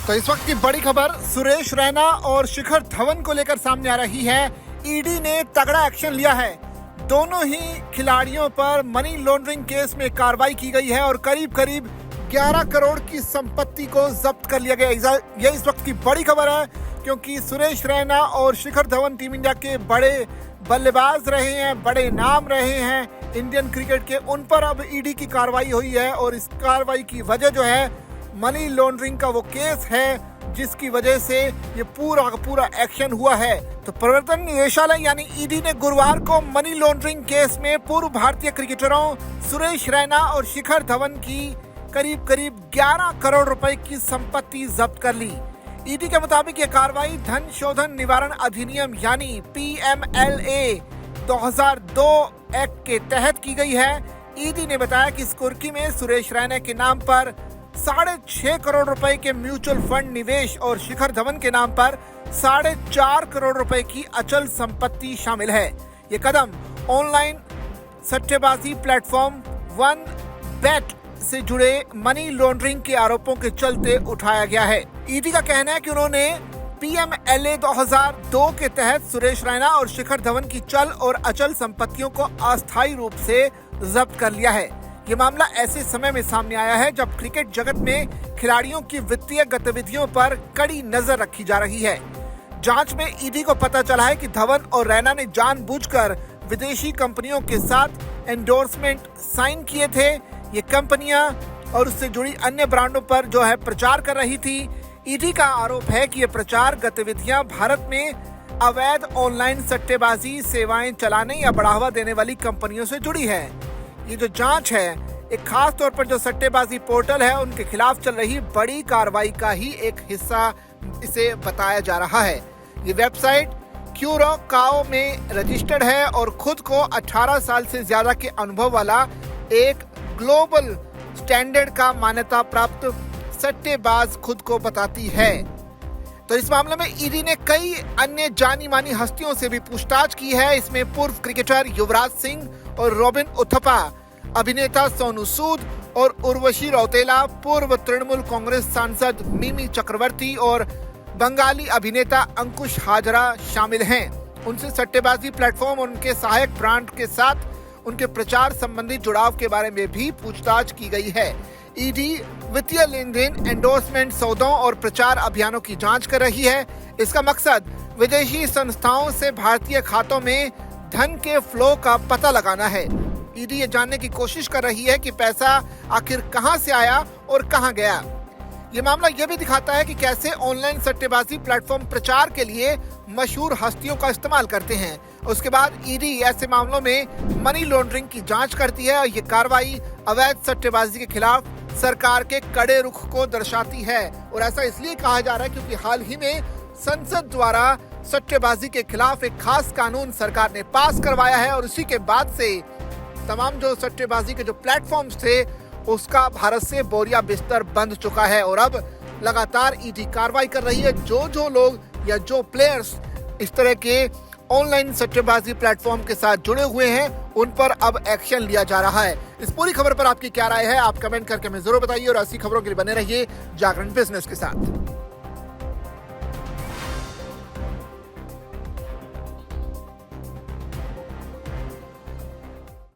तो इस वक्त की बड़ी खबर सुरेश रैना और शिखर धवन को लेकर सामने आ रही है। ईडी ने तगड़ा एक्शन लिया है। दोनों ही खिलाड़ियों पर मनी लॉन्ड्रिंग केस में कार्रवाई की गई है और करीब करीब 11 करोड़ की संपत्ति को जब्त कर लिया गया। यह इस वक्त की बड़ी खबर है क्योंकि सुरेश रैना और शिखर धवन टीम इंडिया के बड़े बल्लेबाज रहे हैं, बड़े नाम रहे हैं इंडियन क्रिकेट के। उन पर अब ईडी की कार्रवाई हुई है और इस कार्रवाई की वजह जो है मनी लॉन्ड्रिंग का वो केस है जिसकी वजह से ये पूरा एक्शन हुआ है। तो प्रवर्तन निदेशालय यानी ईडी ने गुरुवार को मनी लॉन्ड्रिंग केस में पूर्व भारतीय क्रिकेटरों सुरेश रैना और शिखर धवन की करीब 11 करोड़ रुपए की संपत्ति जब्त कर ली। ईडी के मुताबिक ये कार्रवाई धन शोधन निवारण अधिनियम यानी PMLA 2002 एक्ट के तहत की गई है। ईडी ने बताया कि इस कुर्की में सुरेश रैना के नाम पर 6.5 करोड़ रुपए के म्यूचुअल फंड निवेश और शिखर धवन के नाम पर 4.5 करोड़ रुपए की अचल संपत्ति शामिल है। ये कदम ऑनलाइन सट्टेबाजी प्लेटफॉर्म वन बेट से जुड़े मनी लॉन्ड्रिंग के आरोपों के चलते उठाया गया है। ईडी का कहना है कि उन्होंने PMLA 2002 के तहत सुरेश रैना और शिखर धवन की चल और अचल संपत्तियों को अस्थायी रूप से जब्त कर लिया है। ये मामला ऐसे समय में सामने आया है जब क्रिकेट जगत में खिलाड़ियों की वित्तीय गतिविधियों पर कड़ी नजर रखी जा रही है। जांच में ईडी को पता चला है कि धवन और रैना ने जानबूझकर विदेशी कंपनियों के साथ एंडोर्समेंट साइन किए थे। ये कंपनियां और उससे जुड़ी अन्य ब्रांडों पर जो है प्रचार कर रही थी। ईडी का आरोप है कि ये प्रचार गतिविधियां भारत में अवैध ऑनलाइन सट्टेबाजी सेवाएं चलाने या बढ़ावा देने वाली कंपनियों से जुड़ी है। ये जो जांच है एक खास तौर पर जो सट्टेबाजी पोर्टल है उनके खिलाफ चल रही बड़ी कार्रवाई का ही एक हिस्सा इसे बताया जा रहा है। ये वेबसाइट क्यूरोकाओ में रजिस्टर्ड है और खुद को 18 साल से ज्यादा के अनुभव वाला एक ग्लोबल स्टैंडर्ड का मान्यता प्राप्त सट्टेबाज खुद को बताती है। तो इस मामले में ईडी ने कई अन्य जानी मानी हस्तियों से भी पूछताछ की है। इसमें पूर्व क्रिकेटर युवराज सिंह और रॉबिन उथप्पा, अभिनेता सोनू सूद और उर्वशी रौतेला, पूर्व तृणमूल कांग्रेस सांसद मिमी चक्रवर्ती और बंगाली अभिनेता अंकुश हाजरा शामिल हैं। उनसे सट्टेबाजी प्लेटफॉर्म और उनके सहायक ब्रांड के साथ उनके प्रचार संबंधी जुड़ाव के बारे में भी पूछताछ की गई है। ईडी वित्तीय लेन देन, एंडोर्समेंट सौदों और प्रचार अभियानों की जांच कर रही है। इसका मकसद विदेशी संस्थाओं से भारतीय खातों में धन के फ्लो का पता लगाना है। ईडी ये जानने की कोशिश कर रही है कि पैसा आखिर कहां से आया और कहां गया। ये मामला ये भी दिखाता है कि कैसे ऑनलाइन सट्टेबाजी प्लेटफॉर्म प्रचार के लिए मशहूर हस्तियों का इस्तेमाल करते हैं। उसके बाद ईडी ऐसे मामलों में मनी लॉन्ड्रिंग की जांच करती है और ये कार्रवाई अवैध सट्टेबाजी के खिलाफ सरकार के कड़े रुख को दर्शाती है। और ऐसा इसलिए कहा जा रहा है क्योंकि हाल ही में संसद द्वारा सट्टेबाजी के खिलाफ एक खास कानून सरकार ने पास करवाया है और उसी के बाद से तमाम जो सट्टेबाजी के जो प्लेटफॉर्म्स थे उसका भारत से बोरिया बिस्तर बंद चुका है। और अब लगातार ईडी कार्रवाई कर रही है। जो लोग या जो प्लेयर्स इस तरह के ऑनलाइन सट्टेबाजी प्लेटफॉर्म के साथ जुड़े हुए हैं उन पर अब एक्शन लिया जा रहा है। इस पूरी खबर पर आपकी क्या राय है आप कमेंट करके हमें जरूर बताइए और ऐसी खबरों के लिए बने रहिए जागरण बिजनेस के साथ।